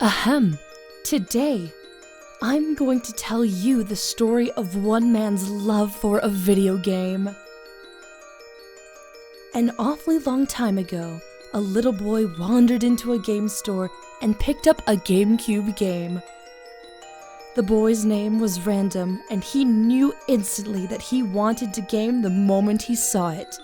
Ahem. Today, I'm going to tell you the story of one man's love for a video game. An awfully long time ago, a little boy wandered into a game store and picked up a GameCube game. The boy's name was Random, and he knew instantly that he wanted to game the moment he saw it.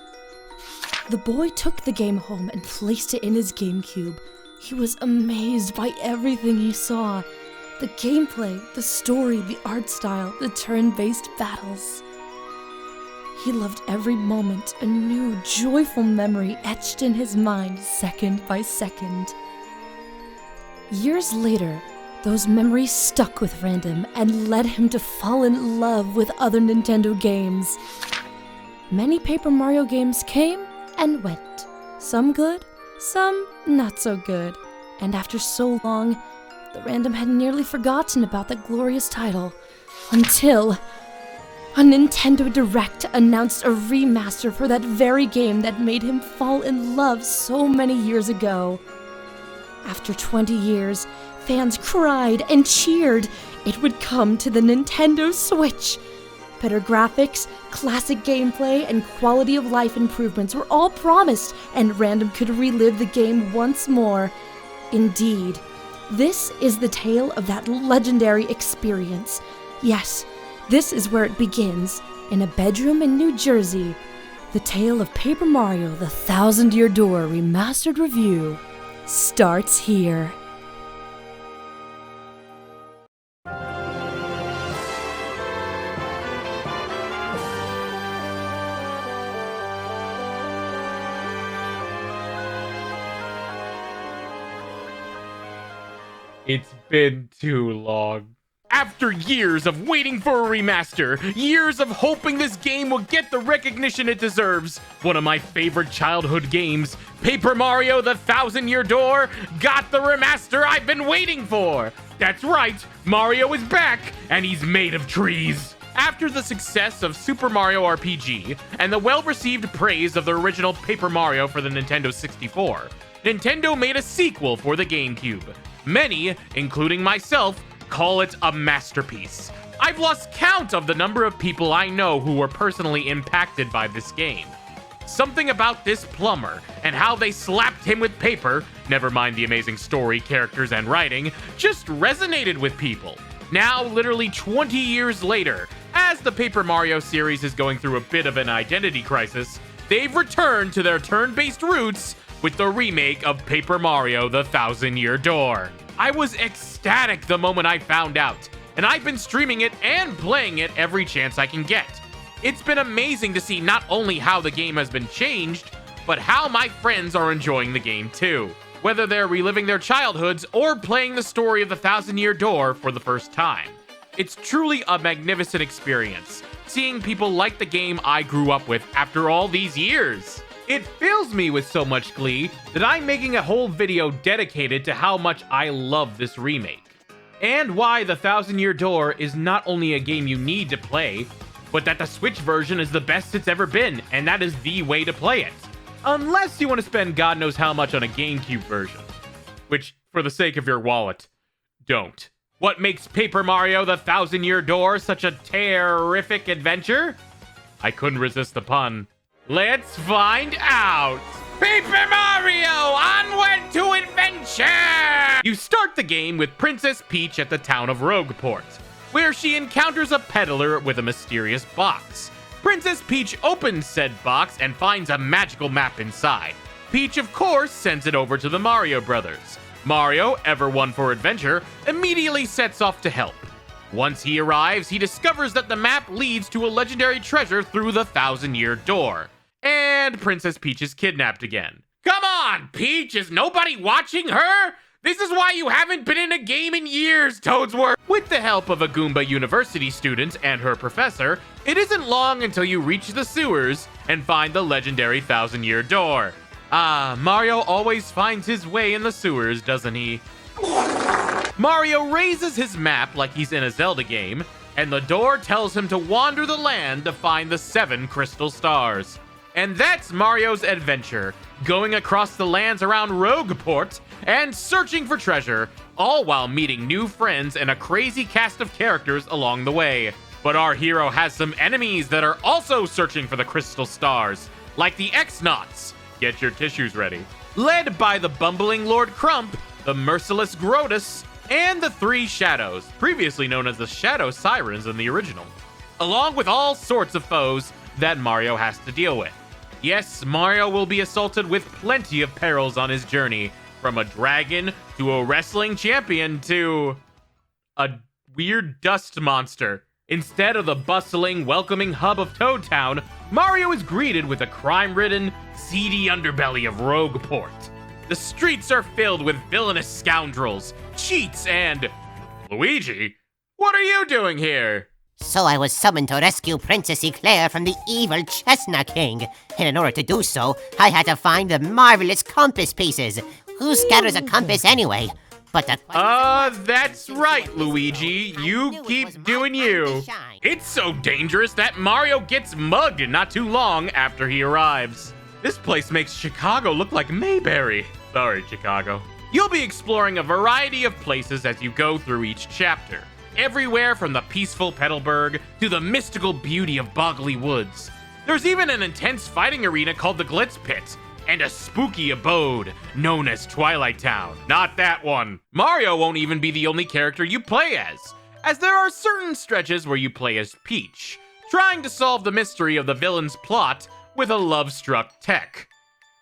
The boy took the game home and placed it in his GameCube. He was amazed by everything he saw. The gameplay, the story, the art style, the turn-based battles. He loved every moment, a new, joyful memory etched in his mind second by second. Years later, those memories stuck with Random and led him to fall in love with other Nintendo games. Many Paper Mario games came and went. Some good, some not so good. And after so long, the Random had nearly forgotten about that glorious title. Until a Nintendo Direct announced a remaster for that very game that made him fall in love so many years ago. After 20 years, fans cried and cheered. It would come to the Nintendo Switch. Better graphics, classic gameplay, and quality of life improvements were all promised, and Random could relive the game once more. Indeed, this is the tale of that legendary experience. Yes, this is where it begins, in a bedroom in New Jersey. The tale of Paper Mario: The 1,000-Year Door Remastered Review starts here. It's been too long. After years of waiting for a remaster, years of hoping this game will get the recognition it deserves, one of my favorite childhood games, Paper Mario: The 1,000-Year Door, got the remaster I've been waiting for. That's right, Mario is back, and he's made of trees. After the success of Super Mario RPG and the well-received praise of the original Paper Mario for the Nintendo 64, Nintendo made a sequel for the GameCube. Many, including myself, call it a masterpiece. I've lost count of the number of people I know who were personally impacted by this game. Something about this plumber and how they slapped him with paper, never mind the amazing story, characters, and writing, just resonated with people. Now, literally 20 years later, as the Paper Mario series is going through a bit of an identity crisis, they've returned to their turn-based roots with the remake of Paper Mario: The 1,000-Year Door. I was ecstatic the moment I found out, and I've been streaming it and playing it every chance I can get. It's been amazing to see not only how the game has been changed, but how my friends are enjoying the game too, whether they're reliving their childhoods or playing the story of the 1,000-Year Door for the first time. It's truly a magnificent experience, seeing people like the game I grew up with after all these years. It fills me with so much glee that I'm making a whole video dedicated to how much I love this remake. And why the 1,000-Year Door is not only a game you need to play, but that the Switch version is the best it's ever been, and that is the way to play it. Unless you want to spend God knows how much on a GameCube version. Which, for the sake of your wallet, don't. What makes Paper Mario: The 1,000-Year Door such a terrific adventure? I couldn't resist the pun. Let's find out! Paper Mario, onward to adventure! You start the game with Princess Peach at the town of Rogueport, where she encounters a peddler with a mysterious box. Princess Peach opens said box and finds a magical map inside. Peach, of course, sends it over to the Mario Brothers. Mario, ever one for adventure, immediately sets off to help. Once he arrives, he discovers that the map leads to a legendary treasure through the 1,000-Year Door. And Princess Peach is kidnapped again. Come on, Peach! Is nobody watching her? This is why you haven't been in a game in years, Toadsworth! With the help of a Goomba University student and her professor, it isn't long until you reach the sewers and find the legendary 1,000-Year Door. Ah, Mario always finds his way in the sewers, doesn't he? Mario raises his map like he's in a Zelda game, and the door tells him to wander the land to find the 7 crystal stars. And that's Mario's adventure, going across the lands around Rogueport and searching for treasure, all while meeting new friends and a crazy cast of characters along the way. But our hero has some enemies that are also searching for the crystal stars, like the X-Nauts. Get your tissues ready. Led by the bumbling Lord Crump, the merciless Grotus, and the Three Shadows, previously known as the Shadow Sirens in the original, along with all sorts of foes that Mario has to deal with. Yes, Mario will be assaulted with plenty of perils on his journey, from a dragon to a wrestling champion to a weird dust monster. Instead of the bustling, welcoming hub of Toad Town, Mario is greeted with a crime-ridden, seedy underbelly of Rogueport. The streets are filled with villainous scoundrels, cheats, and... Luigi? What are you doing here? So I was summoned to rescue Princess Eclair from the evil Chestnut King. And in order to do so, I had to find the marvelous compass pieces. Who scatters a compass anyway? But the that's right, Luigi. You keep doing you. It's so dangerous that Mario gets mugged not too long after he arrives. This place makes Chicago look like Mayberry. Sorry, Chicago. You'll be exploring a variety of places as you go through each chapter. Everywhere from the peaceful Petalburg to the mystical beauty of Boggly Woods. There's even an intense fighting arena called the Glitz Pit, and a spooky abode known as Twilight Town. Not that one. Mario won't even be the only character you play as there are certain stretches where you play as Peach, trying to solve the mystery of the villain's plot with a love-struck Tech,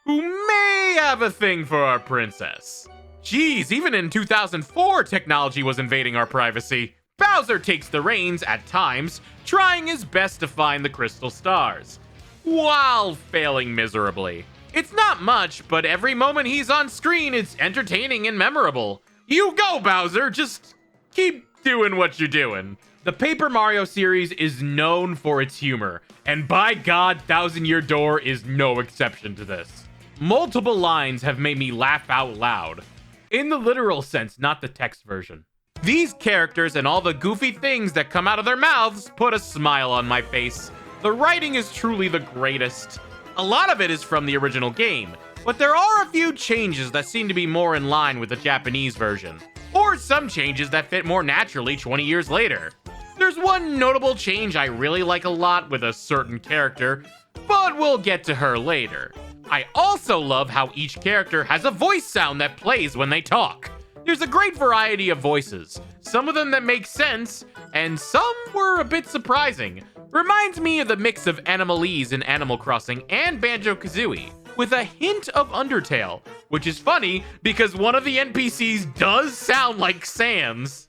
who may have a thing for our princess. Geez, even in 2004, technology was invading our privacy. Bowser takes the reins at times, trying his best to find the crystal stars, while failing miserably. It's not much, but every moment he's on screen, it's entertaining and memorable. You go, Bowser, just keep doing what you're doing. The Paper Mario series is known for its humor, and by God, Thousand Year Door is no exception to this. Multiple lines have made me laugh out loud. In the literal sense, not the text version. These characters and all the goofy things that come out of their mouths put a smile on my face. The writing is truly the greatest. A lot of it is from the original game, but there are a few changes that seem to be more in line with the Japanese version, or some changes that fit more naturally 20 years later. There's one notable change I really like a lot with a certain character, but we'll get to her later. I also love how each character has a voice sound that plays when they talk. There's a great variety of voices, some of them that make sense, and some were a bit surprising. Reminds me of the mix of Animalese in Animal Crossing and Banjo-Kazooie, with a hint of Undertale, which is funny because one of the NPCs does sound like Sans.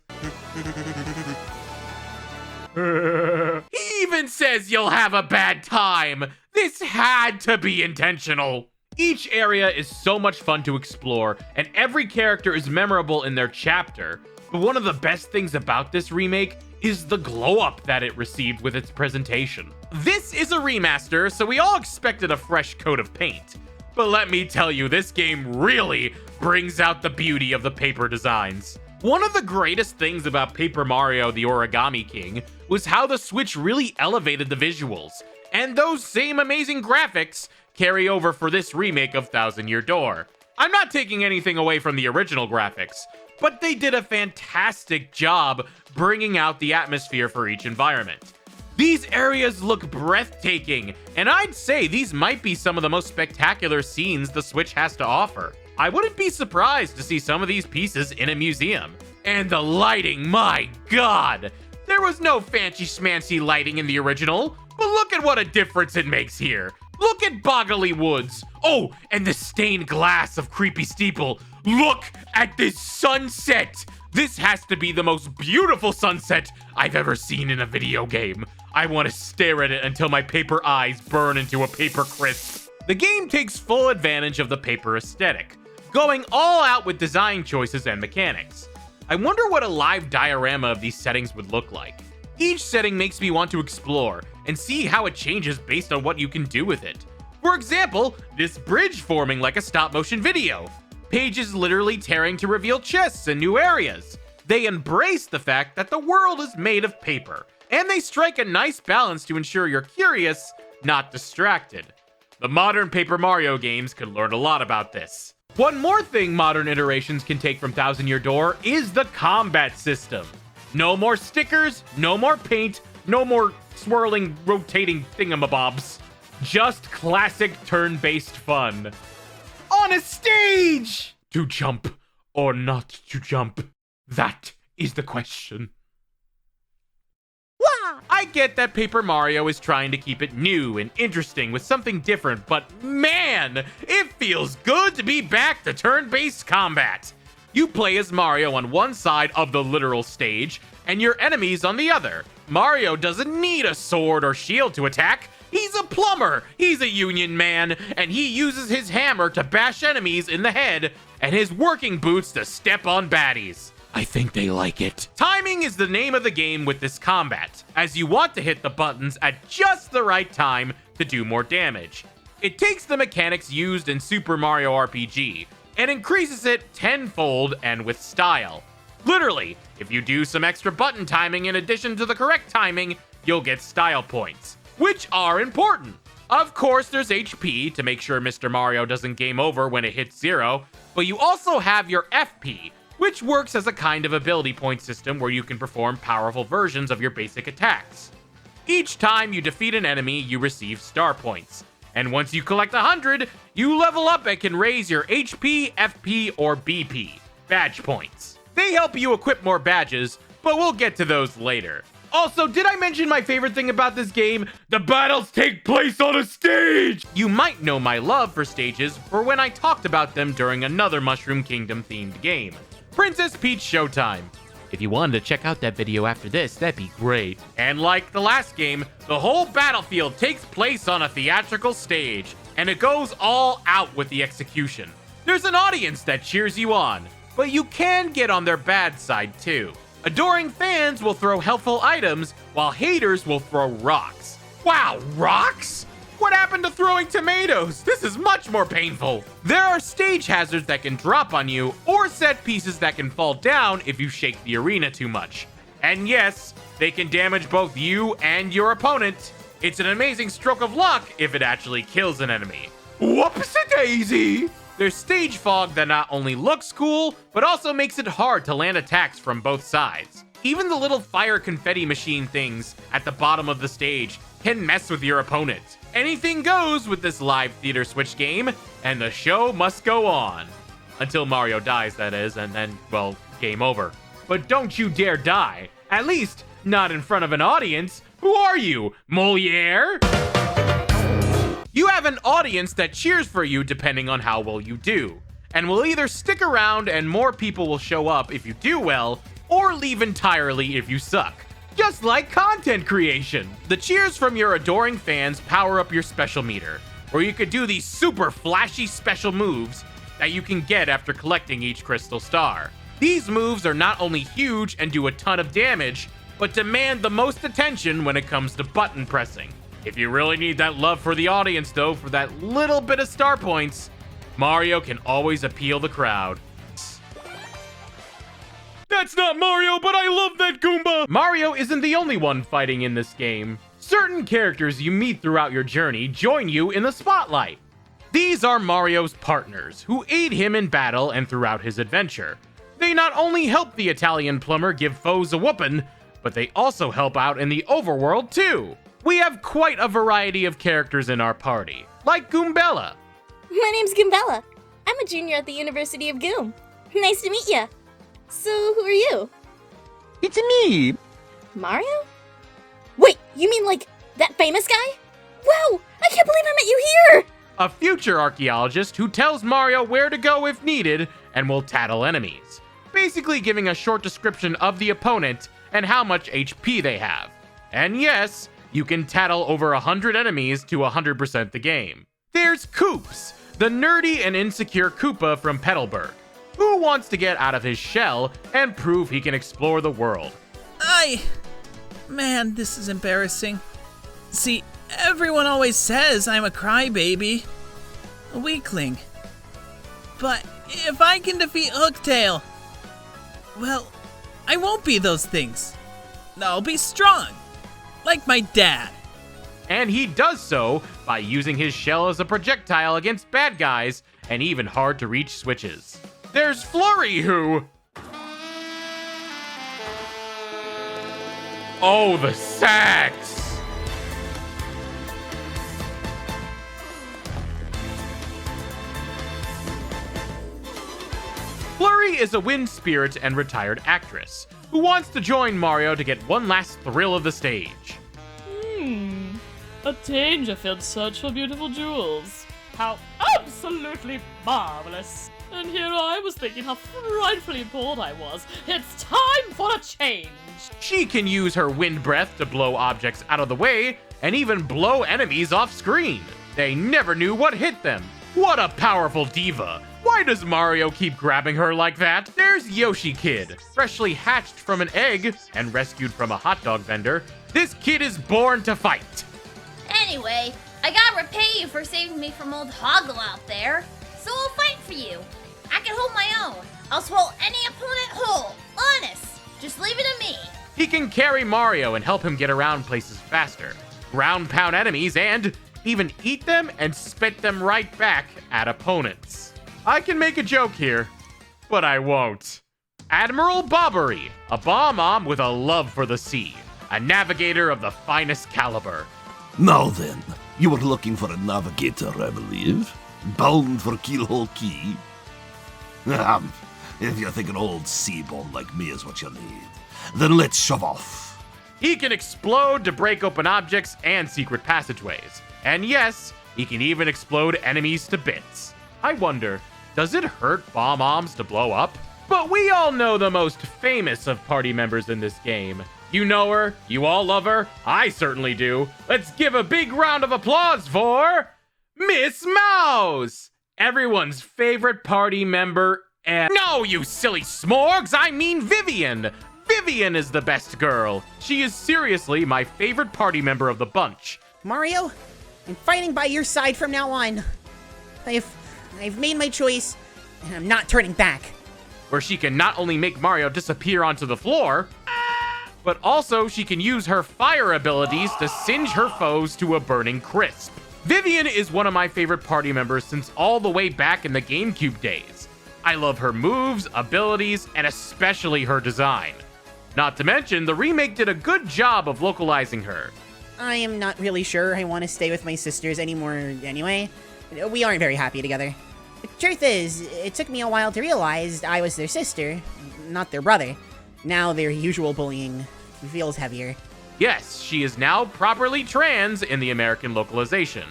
He even says you'll have a bad time. This had to be intentional. Each area is so much fun to explore, and every character is memorable in their chapter. But one of the best things about this remake is the glow-up that it received with its presentation. This is a remaster, so we all expected a fresh coat of paint. But let me tell you, this game really brings out the beauty of the paper designs. One of the greatest things about Paper Mario the Origami King was how the Switch really elevated the visuals, and those same amazing graphics carry over for this remake of Thousand Year Door. I'm not taking anything away from the original graphics, but they did a fantastic job bringing out the atmosphere for each environment. These areas look breathtaking, and I'd say these might be some of the most spectacular scenes the Switch has to offer. I wouldn't be surprised to see some of these pieces in a museum. And the lighting, my God! There was no fancy schmancy lighting in the original, but look at what a difference it makes here. Look at Boggly Woods. Oh, and the stained glass of Creepy Steeple. Look at this sunset. This has to be the most beautiful sunset I've ever seen in a video game. I want to stare at it until my paper eyes burn into a paper crisp. The game takes full advantage of the paper aesthetic, going all out with design choices and mechanics. I wonder what a live diorama of these settings would look like. Each setting makes me want to explore and see how it changes based on what you can do with it. For example, this bridge forming like a stop-motion video. Pages literally tearing to reveal chests and new areas. They embrace the fact that the world is made of paper, and they strike a nice balance to ensure you're curious, not distracted. The modern Paper Mario games could learn a lot about this. One more thing modern iterations can take from Thousand Year Door is the combat system. No more stickers, no more paint, no more swirling, rotating thingamabobs. Just classic turn-based fun. On a stage! To jump or not to jump? That is the question. I get that Paper Mario is trying to keep it new and interesting with something different, but man, it feels good to be back to turn-based combat. You play as Mario on one side of the literal stage, and your enemies on the other. Mario doesn't need a sword or shield to attack. He's a plumber, he's a union man, and he uses his hammer to bash enemies in the head, and his working boots to step on baddies. I think they like it. Timing is the name of the game with this combat, as you want to hit the buttons at just the right time to do more damage. It takes the mechanics used in Super Mario RPG and increases it tenfold and with style. Literally, if you do some extra button timing in addition to the correct timing, you'll get style points, which are important. Of course, there's HP to make sure Mr. Mario doesn't game over when it hits 0, but you also have your FP, which works as a kind of ability point system where you can perform powerful versions of your basic attacks. Each time you defeat an enemy, you receive star points, and once you collect 100, you level up and can raise your HP, FP, or BP, badge points. They help you equip more badges, but we'll get to those later. Also, did I mention my favorite thing about this game? The battles take place on a stage! You might know my love for stages for when I talked about them during another Mushroom Kingdom themed game, Princess Peach Showtime. If you wanted to check out that video after this, that'd be great. And like the last game, the whole battlefield takes place on a theatrical stage, and it goes all out with the execution. There's an audience that cheers you on, but you can get on their bad side too. Adoring fans will throw helpful items, while haters will throw rocks. Wow, rocks? What happened to throwing tomatoes? This is much more painful. There are stage hazards that can drop on you, or set pieces that can fall down if you shake the arena too much. And yes, they can damage both you and your opponent. It's an amazing stroke of luck if it actually kills an enemy. Whoops-a-daisy! There's stage fog that not only looks cool, but also makes it hard to land attacks from both sides. Even the little fire confetti machine things at the bottom of the stage can mess with your opponent. Anything goes with this live theater Switch game, and the show must go on. Until Mario dies, that is, and then, well, game over. But don't you dare die. At least, not in front of an audience. Who are you, Moliere? You have an audience that cheers for you depending on how well you do, and will either stick around and more people will show up if you do well, or leave entirely if you suck. Just like content creation. The cheers from your adoring fans power up your special meter, where you could do these super flashy special moves that you can get after collecting each crystal star. These moves are not only huge and do a ton of damage, but demand the most attention when it comes to button pressing. If you really need that love for the audience though, for that little bit of star points, Mario can always appeal the crowd. That's not Mario, but I love that Goomba! Mario isn't the only one fighting in this game. Certain characters you meet throughout your journey join you in the spotlight. These are Mario's partners, who aid him in battle and throughout his adventure. They not only help the Italian plumber give foes a whoopin', but they also help out in the overworld too. We have quite a variety of characters in our party, like Goombella. My name's Goombella. I'm a junior at the University of Goom. Nice to meet ya. So, who are you? It's me! Mario? Wait, you mean like that famous guy? Wow, I can't believe I met you here! A future archaeologist who tells Mario where to go if needed and will tattle enemies, basically giving a short description of the opponent and how much HP they have. And yes, you can tattle over 100 enemies to 100% the game. There's Koops, the nerdy and insecure Koopa from Petalburg, who wants to get out of his shell and prove he can explore the world. Man, this is embarrassing. See, everyone always says I'm a crybaby, a weakling. But if I can defeat Hooktail, well, I won't be those things. I'll be strong, like my dad. And he does so by using his shell as a projectile against bad guys and even hard-to-reach switches. There's Flurry, who... Oh, the sax! Flurry is a wind spirit and retired actress who wants to join Mario to get one last thrill of the stage. A danger-filled search for beautiful jewels. How absolutely marvelous! And here I was thinking how frightfully bored I was. It's time for a change! She can use her wind breath to blow objects out of the way and even blow enemies off screen. They never knew what hit them. What a powerful diva! Why does Mario keep grabbing her like that? There's Yoshi Kid, freshly hatched from an egg and rescued from a hot dog vendor. This kid is born to fight. Anyway, I gotta repay you for saving me from old Hoggle out there, so I'll fight for you. I can hold my own. I'll swallow any opponent whole. Honest. Just leave it to me. He can carry Mario and help him get around places faster, ground pound enemies, and even eat them and spit them right back at opponents. I can make a joke here, but I won't. Admiral Bobbery, a bomb-omb with a love for the sea, a navigator of the finest caliber. Now then, you were looking for a navigator, I believe. Bound for Keelhole Key. If you think an old sea-bone like me is what you need, then let's shove off. He can explode to break open objects and secret passageways. And yes, he can even explode enemies to bits. I wonder, does it hurt bomb-ombs to blow up? But we all know the most famous of party members in this game. You know her, you all love her, I certainly do. Let's give a big round of applause for Miss Mouse! Everyone's favorite party member and... No, you silly smorgs, I mean Vivian! Vivian is the best girl. She is seriously my favorite party member of the bunch. Mario, I'm fighting by your side from now on. I've made my choice, and I'm not turning back. Where she can not only make Mario disappear onto the floor, but also she can use her fire abilities to singe her foes to a burning crisp. Vivian is one of my favorite party members since all the way back in the GameCube days. I love her moves, abilities, and especially her design. Not to mention, the remake did a good job of localizing her. I am not really sure I want to stay with my sisters anymore anyway. We aren't very happy together. The truth is, it took me a while to realize I was their sister, not their brother. Now their usual bullying feels heavier. Yes, she is now properly trans in the American localization.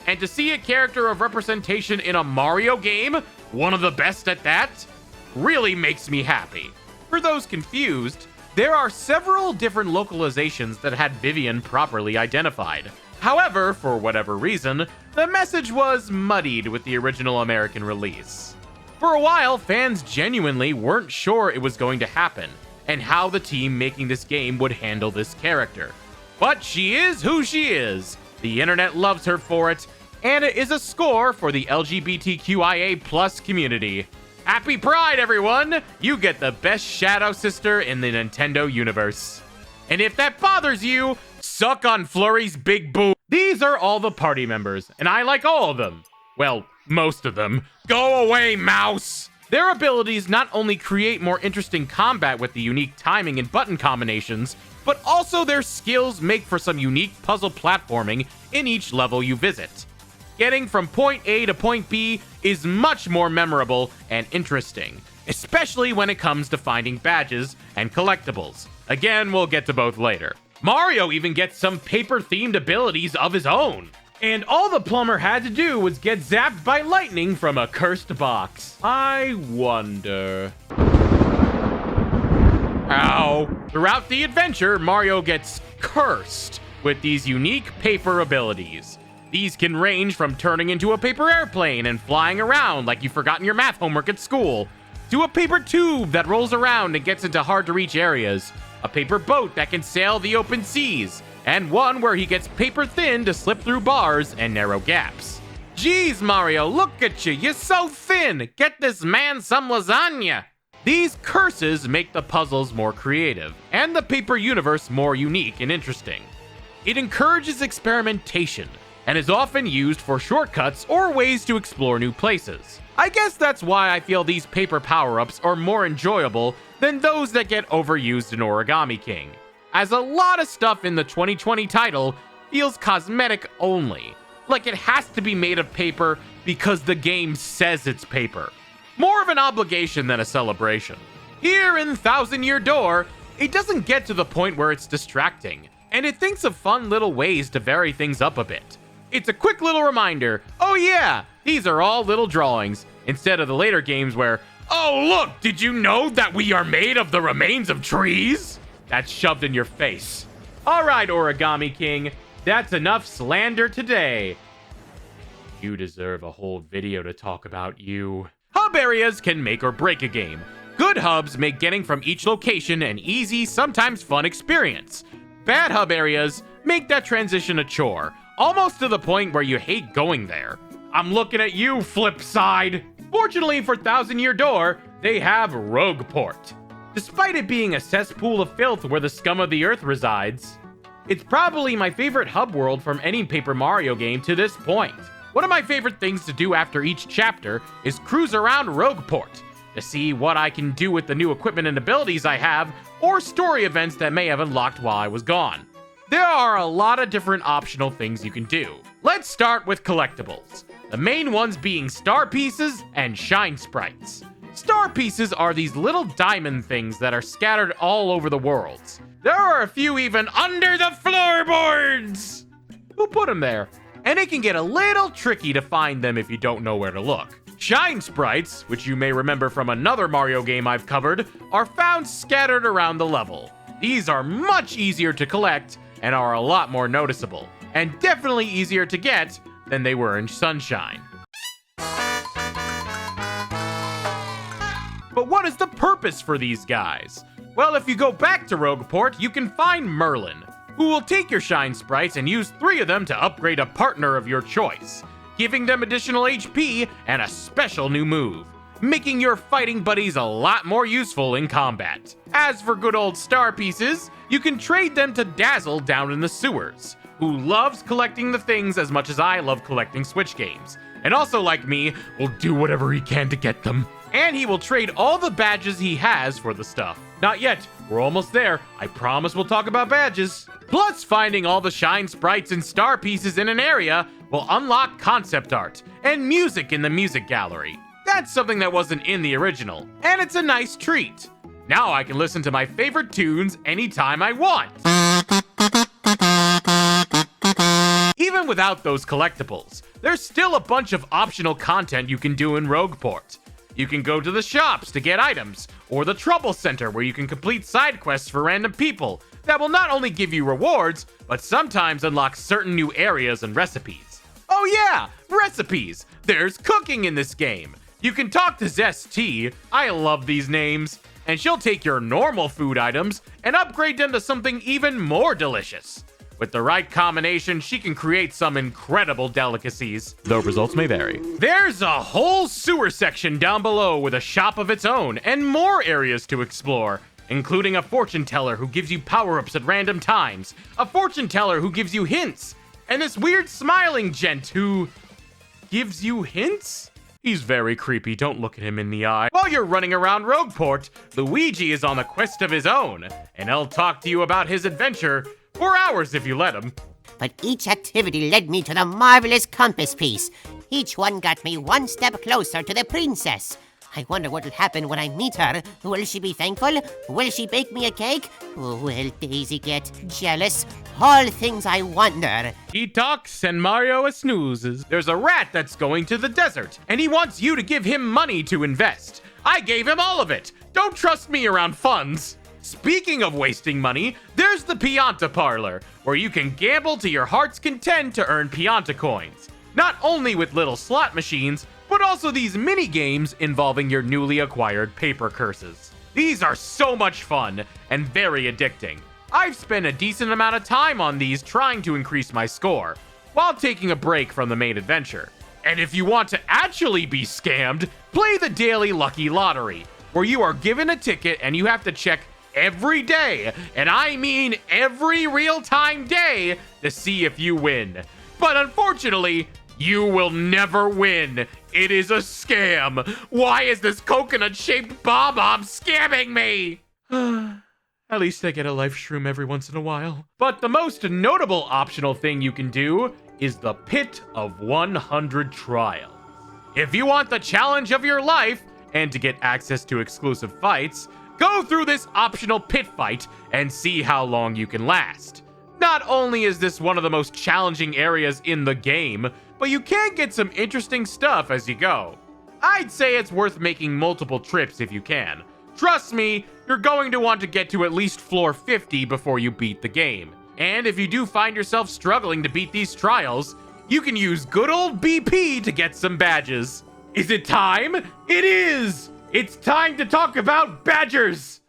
And to see a character of representation in a Mario game, one of the best at that, really makes me happy. For those confused, there are several different localizations that had Vivian properly identified. However, for whatever reason, the message was muddied with the original American release. For a while, fans genuinely weren't sure it was going to happen, and how the team making this game would handle this character. But she is who she is. The internet loves her for it, and it is a score for the LGBTQIA+ community. Happy Pride, everyone! You get the best Shadow Sister in the Nintendo universe. And if that bothers you, suck on Flurry's big boo. These are all the party members, and I like all of them. Well, most of them. Go away, mouse! Their abilities not only create more interesting combat with the unique timing and button combinations, but also their skills make for some unique puzzle platforming in each level you visit. Getting from point A to point B is much more memorable and interesting, especially when it comes to finding badges and collectibles. Again, we'll get to both later. Mario even gets some paper-themed abilities of his own. And all the plumber had to do was get zapped by lightning from a cursed box. I wonder... Ow. Throughout the adventure, Mario gets cursed with these unique paper abilities. These can range from turning into a paper airplane and flying around like you've forgotten your math homework at school, to a paper tube that rolls around and gets into hard-to-reach areas, a paper boat that can sail the open seas, and one where he gets paper thin to slip through bars and narrow gaps. Geez, Mario, look at you, you're so thin! Get this man some lasagna! These curses make the puzzles more creative, and the paper universe more unique and interesting. It encourages experimentation and is often used for shortcuts or ways to explore new places. I guess that's why I feel these paper power-ups are more enjoyable than those that get overused in Origami King, as a lot of stuff in the 2020 title feels cosmetic only, like it has to be made of paper because the game says it's paper. More of an obligation than a celebration. Here in Thousand Year Door, it doesn't get to the point where it's distracting, and it thinks of fun little ways to vary things up a bit. It's a quick little reminder, oh yeah, these are all little drawings, instead of the later games where, oh look, did you know that we are made of the remains of trees? That's shoved in your face. Alright, Origami King, that's enough slander today. You deserve a whole video to talk about you. Hub areas can make or break a game. Good hubs make getting from each location an easy, sometimes fun experience. Bad hub areas make that transition a chore, almost to the point where you hate going there. I'm looking at you, Flipside! Fortunately for Thousand Year Door, they have Rogueport. Despite it being a cesspool of filth where the scum of the earth resides, it's probably my favorite hub world from any Paper Mario game to this point. One of my favorite things to do after each chapter is cruise around Rogueport to see what I can do with the new equipment and abilities I have, or story events that may have unlocked while I was gone. There are a lot of different optional things you can do. Let's start with collectibles. The main ones being star pieces and shine sprites. Star pieces are these little diamond things that are scattered all over the worlds. There are a few even under the floorboards! Who put them there? And it can get a little tricky to find them if you don't know where to look. Shine sprites, which you may remember from another Mario game I've covered, are found scattered around the level. These are much easier to collect and are a lot more noticeable, and definitely easier to get than they were in Sunshine. But what is the purpose for these guys? Well, if you go back to Rogueport, you can find Merlin, who will take your shine sprites and use 3 of them to upgrade a partner of your choice, giving them additional HP and a special new move, making your fighting buddies a lot more useful in combat. As for good old star pieces, you can trade them to Dazzle down in the sewers, who loves collecting the things as much as I love collecting Switch games, and also, like me, will do whatever he can to get them. And he will trade all the badges he has for the stuff. Not yet, we're almost there. I promise we'll talk about badges. Plus, finding all the shine sprites and star pieces in an area will unlock concept art and music in the music gallery. That's something that wasn't in the original, and it's a nice treat. Now I can listen to my favorite tunes anytime I want. Even without those collectibles, there's still a bunch of optional content you can do in Rogueport. You can go to the shops to get items, or the Trouble Center where you can complete side quests for random people that will not only give you rewards, but sometimes unlock certain new areas and recipes. Oh yeah, recipes! There's cooking in this game. You can talk to Zest T, I love these names, and she'll take your normal food items and upgrade them to something even more delicious. With the right combination, she can create some incredible delicacies, though results may vary. There's a whole sewer section down below with a shop of its own and more areas to explore, including a fortune teller who gives you power-ups at random times, a fortune teller who gives you hints, and this weird smiling gent who gives you hints? He's very creepy, don't look at him in the eye. While you're running around Rogueport, Luigi is on a quest of his own, and he'll talk to you about his adventure for hours if you let him. But each activity led me to the marvelous compass piece. Each one got me one step closer to the princess. I wonder what'll happen when I meet her. Will she be thankful? Will she bake me a cake? Will Daisy get jealous? All things I wonder. He talks and Mario snoozes. There's a rat that's going to the desert, and he wants you to give him money to invest. I gave him all of it. Don't trust me around funds. Speaking of wasting money, there's the Pianta Parlor, where you can gamble to your heart's content to earn Pianta coins. Not only with little slot machines, but also these mini games involving your newly acquired paper curses. These are so much fun and very addicting. I've spent a decent amount of time on these trying to increase my score, while taking a break from the main adventure. And if you want to actually be scammed, play the Daily Lucky Lottery, where you are given a ticket and you have to check every day, and I mean every real-time day, to see if you win. But unfortunately, you will never win. It is a scam. Why is this coconut-shaped Bob scamming me? At least I get a life shroom every once in a while. But the most notable optional thing you can do is the Pit of 100 Trials. If you want the challenge of your life, and to get access to exclusive fights, go through this optional pit fight and see how long you can last. Not only is this one of the most challenging areas in the game, but you can get some interesting stuff as you go. I'd say it's worth making multiple trips if you can. Trust me, you're going to want to get to at least floor 50 before you beat the game. And if you do find yourself struggling to beat these trials, you can use good old BP to get some badges. Is it time? It is! It's time to talk about badgers!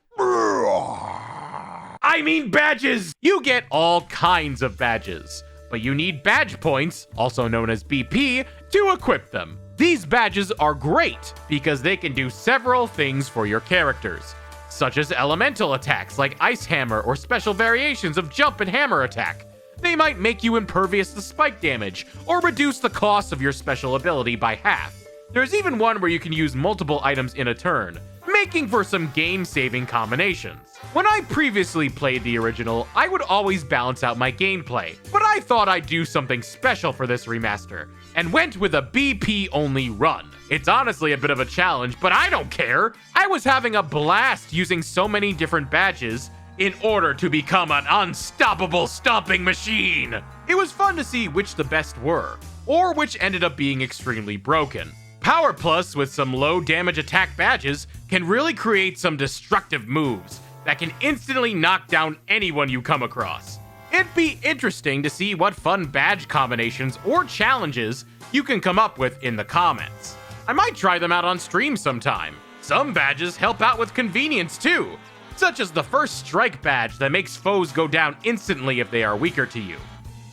I mean badges! You get all kinds of badges, but you need badge points, also known as BP, to equip them. These badges are great because they can do several things for your characters, such as elemental attacks like Ice Hammer or special variations of Jump and Hammer attack. They might make you impervious to spike damage or reduce the cost of your special ability by half. There's even one where you can use multiple items in a turn, making for some game-saving combinations. When I previously played the original, I would always balance out my gameplay, but I thought I'd do something special for this remaster, and went with a BP-only run. It's honestly a bit of a challenge, but I don't care! I was having a blast using so many different badges in order to become an unstoppable stomping machine! It was fun to see which the best were, or which ended up being extremely broken. Power Plus with some low damage attack badges can really create some destructive moves that can instantly knock down anyone you come across. It'd be interesting to see what fun badge combinations or challenges you can come up with in the comments. I might try them out on stream sometime. Some badges help out with convenience too, such as the first strike badge that makes foes go down instantly if they are weaker to you.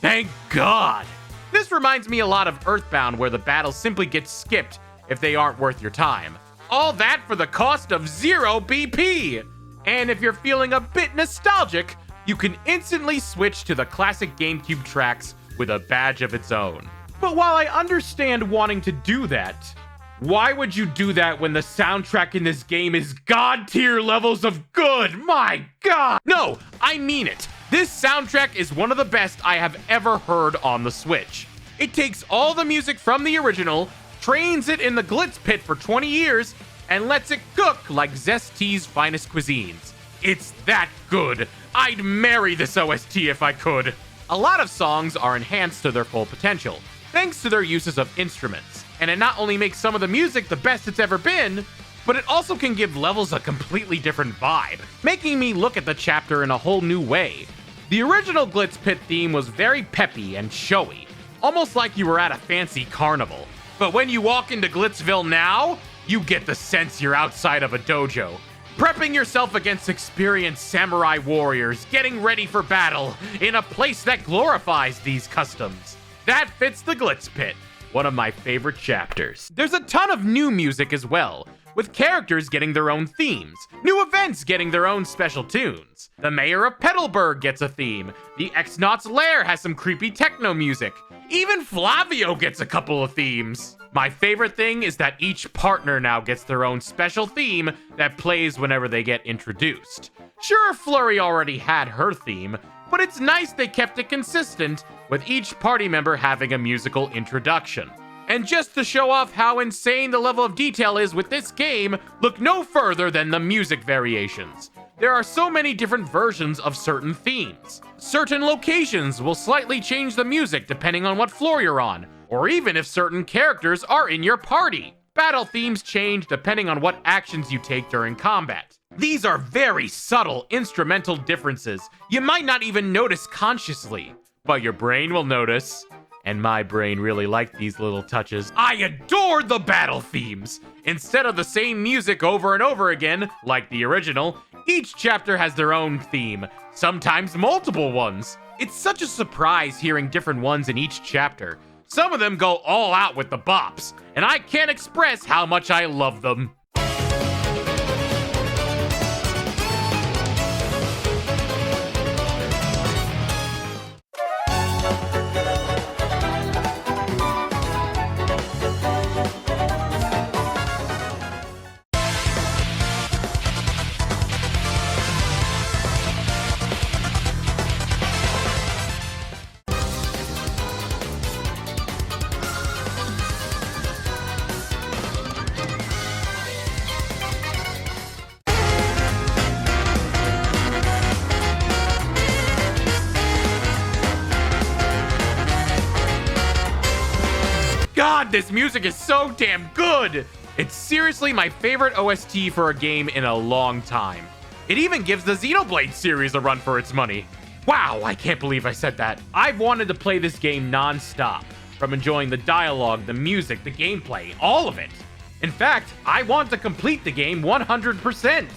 Thank God! This reminds me a lot of Earthbound, where the battles simply get skipped if they aren't worth your time. All that for the cost of 0 BP! And if you're feeling a bit nostalgic, you can instantly switch to the classic GameCube tracks with a badge of its own. But while I understand wanting to do that, why would you do that when the soundtrack in this game is god-tier levels of good? My God! No, I mean it. This soundtrack is one of the best I have ever heard on the Switch. It takes all the music from the original, trains it in the Glitz Pit for 20 years, and lets it cook like Zest's finest cuisines. It's that good. I'd marry this OST if I could. A lot of songs are enhanced to their full potential, thanks to their uses of instruments. And it not only makes some of the music the best it's ever been, but it also can give levels a completely different vibe, making me look at the chapter in a whole new way. The original Glitz Pit theme was very peppy and showy, almost like you were at a fancy carnival. But when you walk into Glitzville now, you get the sense you're outside of a dojo, prepping yourself against experienced samurai warriors, getting ready for battle in a place that glorifies these customs. That fits the Glitz Pit, one of my favorite chapters. There's a ton of new music as well, with characters getting their own themes, new events getting their own special tunes. The mayor of Petalburg gets a theme, the X-Naut's lair has some creepy techno music, even Flavio gets a couple of themes. My favorite thing is that each partner now gets their own special theme that plays whenever they get introduced. Sure, Flurry already had her theme, but it's nice they kept it consistent, with each party member having a musical introduction. And just to show off how insane the level of detail is with this game, look no further than the music variations. There are so many different versions of certain themes. Certain locations will slightly change the music depending on what floor you're on, or even if certain characters are in your party. Battle themes change depending on what actions you take during combat. These are very subtle instrumental differences you might not even notice consciously, but your brain will notice. And my brain really liked these little touches. I adore the battle themes! Instead of the same music over and over again, like the original, each chapter has their own theme, sometimes multiple ones. It's such a surprise hearing different ones in each chapter. Some of them go all out with the bops, and I can't express how much I love them. god, this music is so damn good! It's seriously my favorite OST for a game in a long time. It even gives the Xenoblade series a run for its money. Wow, I can't believe I said that. I've wanted to play this game non-stop, from enjoying the dialogue, the music, the gameplay, all of it. In fact, I want to complete the game 100%.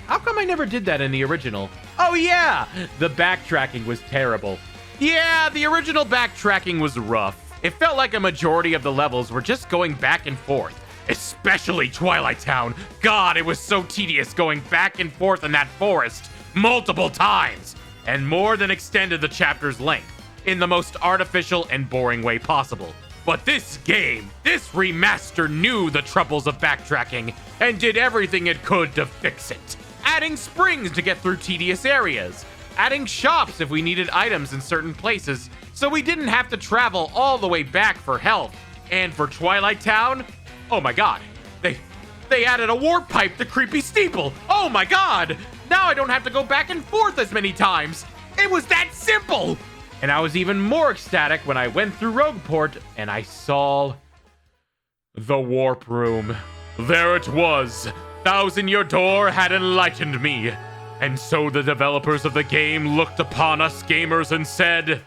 How come I never did that in the original? Oh yeah, the backtracking was terrible. Yeah, the original backtracking was rough. It felt like a majority of the levels were just going back and forth. Especially Twilight Town. God, it was so tedious going back and forth in that forest multiple times, and more than extended the chapter's length in the most artificial and boring way possible. But this game, this remaster knew the troubles of backtracking and did everything it could to fix it. Adding springs to get through tedious areas, adding shops if we needed items in certain places so we didn't have to travel all the way back for health. And for Twilight Town, oh my god, they added a warp pipe to Creepy Steeple. Oh my god, now I don't have to go back and forth as many times. It was that simple. And I was even more ecstatic when I went through Rogueport and I saw the warp room. There it was. Thousand Year Door had enlightened me. And so the developers of the game looked upon us gamers and said,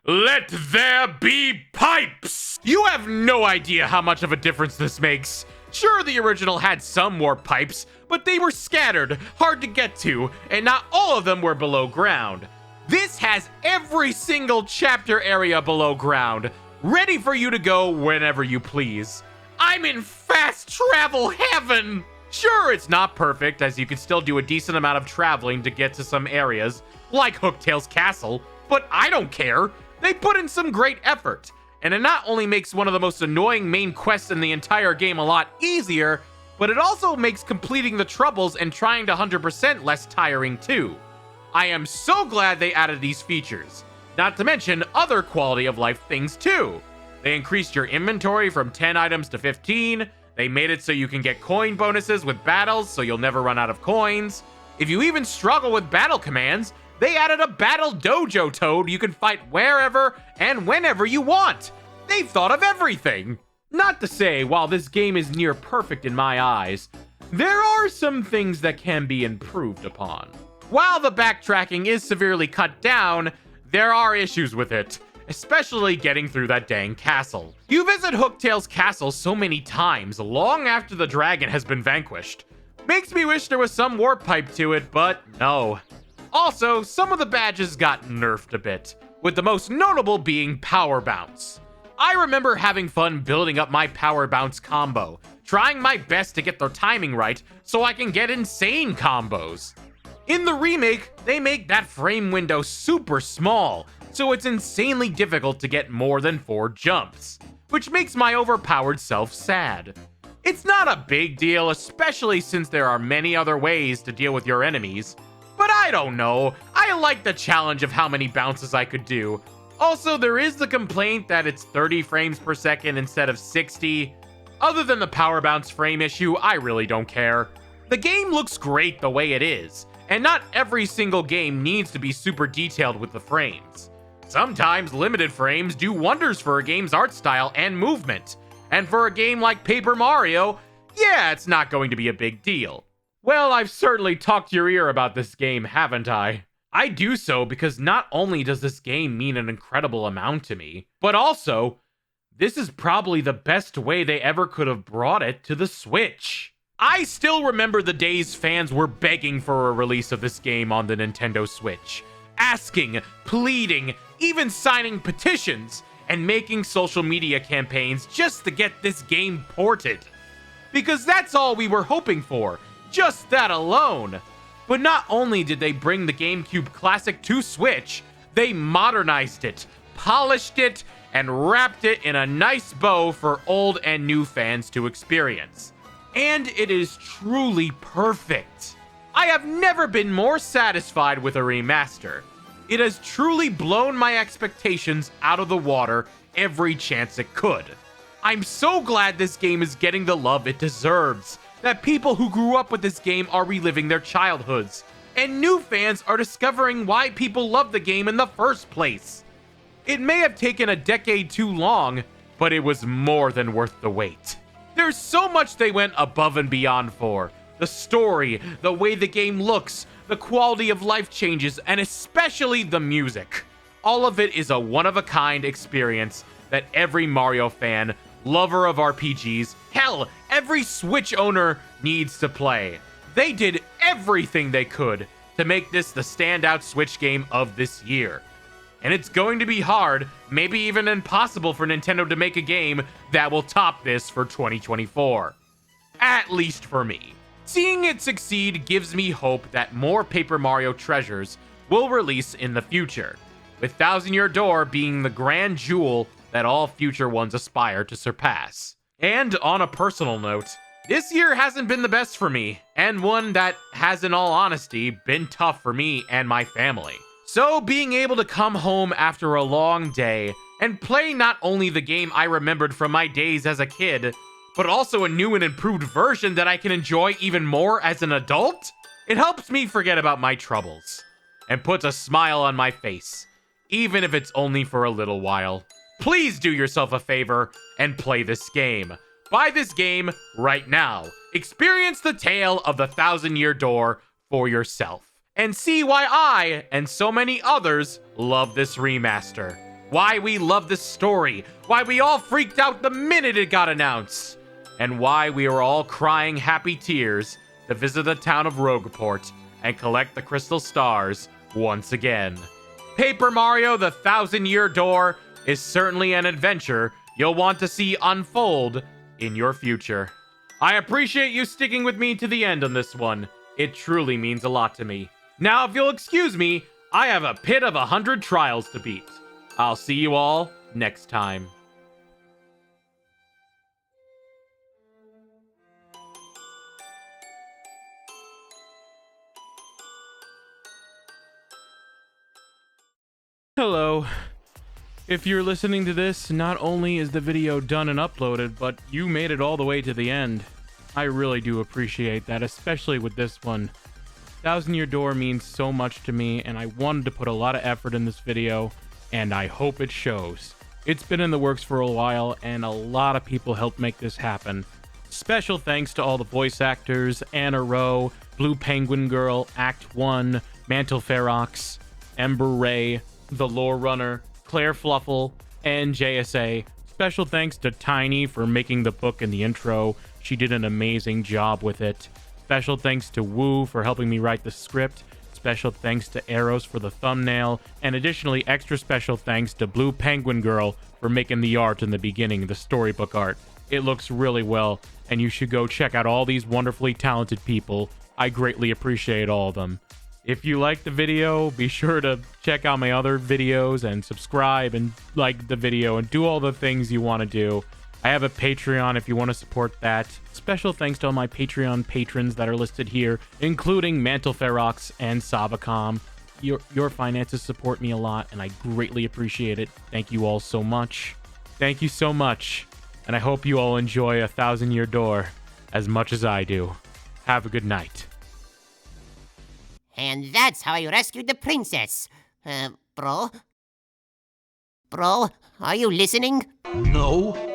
"Let there be pipes!" You have no idea how much of a difference this makes. Sure, the original had some warp pipes, but they were scattered, hard to get to, and not all of them were below ground. This has every single chapter area below ground, ready for you to go whenever you please. I'm in fast travel heaven! Sure, it's not perfect, as you can still do a decent amount of traveling to get to some areas, like Hooktail's castle, but I don't care. They put in some great effort, and it not only makes one of the most annoying main quests in the entire game a lot easier, but it also makes completing the troubles and trying to 100% less tiring too. I am so glad they added these features, not to mention other quality of life things too. They increased your inventory from 10 items to 15, they made it so you can get coin bonuses with battles so you'll never run out of coins. If you even struggle with battle commands, they added a battle dojo toad you can fight wherever and whenever you want. They've thought of everything. Not to say, while this game is near perfect in my eyes, there are some things that can be improved upon. While the backtracking is severely cut down, there are issues with it, especially getting through that dang castle. You visit Hooktail's castle so many times, long after the dragon has been vanquished. Makes me wish there was some warp pipe to it, but no. Also, some of the badges got nerfed a bit, with the most notable being Power Bounce. I remember having fun building up my Power Bounce combo, trying my best to get their timing right so I can get insane combos. In the remake, they make that frame window super small, so it's insanely difficult to get more than 4 jumps, which makes my overpowered self sad. It's not a big deal, especially since there are many other ways to deal with your enemies, but I don't know, I like the challenge of how many bounces I could do. Also, there is the complaint that it's 30 frames per second instead of 60. Other than the Power Bounce frame issue, I really don't care. The game looks great the way it is, and not every single game needs to be super detailed with the frames. Sometimes limited frames do wonders for a game's art style and movement, and for a game like Paper Mario, yeah, it's not going to be a big deal. Well, I've certainly talked your ear about this game, haven't I? I do so because not only does this game mean an incredible amount to me, but also, this is probably the best way they ever could have brought it to the Switch. I still remember the days fans were begging for a release of this game on the Nintendo Switch. Asking, pleading, even signing petitions, and making social media campaigns just to get this game ported. Because that's all we were hoping for, just that alone. But not only did they bring the GameCube Classic to Switch, they modernized it, polished it, and wrapped it in a nice bow for old and new fans to experience. And it is truly perfect. I have never been more satisfied with a remaster. It has truly blown my expectations out of the water every chance it could. I'm so glad this game is getting the love it deserves, that people who grew up with this game are reliving their childhoods, and new fans are discovering why people love the game in the first place. It may have taken a decade too long, but it was more than worth the wait. There's so much they went above and beyond for. The story, the way the game looks, the quality of life changes, and especially the music. All of it is a one-of-a-kind experience that every Mario fan, lover of RPGs, hell, every Switch owner needs to play. They did everything they could to make this the standout Switch game of this year. And it's going to be hard, maybe even impossible for Nintendo to make a game that will top this for 2024. At least for me. Seeing it succeed gives me hope that more Paper Mario treasures will release in the future, with Thousand Year Door being the grand jewel that all future ones aspire to surpass. And on a personal note, this year hasn't been the best for me, and one that has, in all honesty, been tough for me and my family. So being able to come home after a long day and play not only the game I remembered from my days as a kid, but also a new and improved version that I can enjoy even more as an adult, it helps me forget about my troubles and puts a smile on my face, even if it's only for a little while. Please do yourself a favor and play this game. Buy this game right now. Experience the tale of the Thousand Year Door for yourself. And see why I, and so many others, love this remaster. Why we love this story. Why we all freaked out the minute it got announced. And why we were all crying happy tears to visit the town of Rogueport and collect the crystal stars once again. Paper Mario: The Thousand Year Door is certainly an adventure you'll want to see unfold in your future. I appreciate you sticking with me to the end on this one. It truly means a lot to me. Now, if you'll excuse me, I have a pit of 100 trials to beat. I'll see you all next time. Hello. If you're listening to this, not only is the video done and uploaded, but you made it all the way to the end. I really do appreciate that, especially with this one. Thousand Year Door means so much to me, and I wanted to put a lot of effort in this video, and I hope it shows. It's been in the works for a while, and a lot of people helped make this happen. Special thanks to all the voice actors: Anna Rowe, Blue Penguin Girl, Act 1, Mantle Ferox, Ember Ray, The Lore Runner, Claire Fluffle, and JSA. Special thanks to Tiny for making the book and the intro. She did an amazing job with it. Special thanks to Woo for helping me write the script. Special thanks to Arrows for the thumbnail. And additionally, extra special thanks to Blue Penguin Girl for making the art in the beginning, the storybook art. It looks really well, and you should go check out all these wonderfully talented people. I greatly appreciate all of them. If you like the video, be sure to check out my other videos and subscribe and like the video and do all the things you want to do. I have a Patreon if you want to support that. Special thanks to all my Patreon patrons that are listed here, including Mantle Ferox and Sabacom. Your finances support me a lot, and I greatly appreciate it. Thank you all so much. Thank you so much, and I hope you all enjoy A Thousand Year Door as much as I do. Have a good night. And that's how I rescued the princess. Bro? Bro, are you listening? No.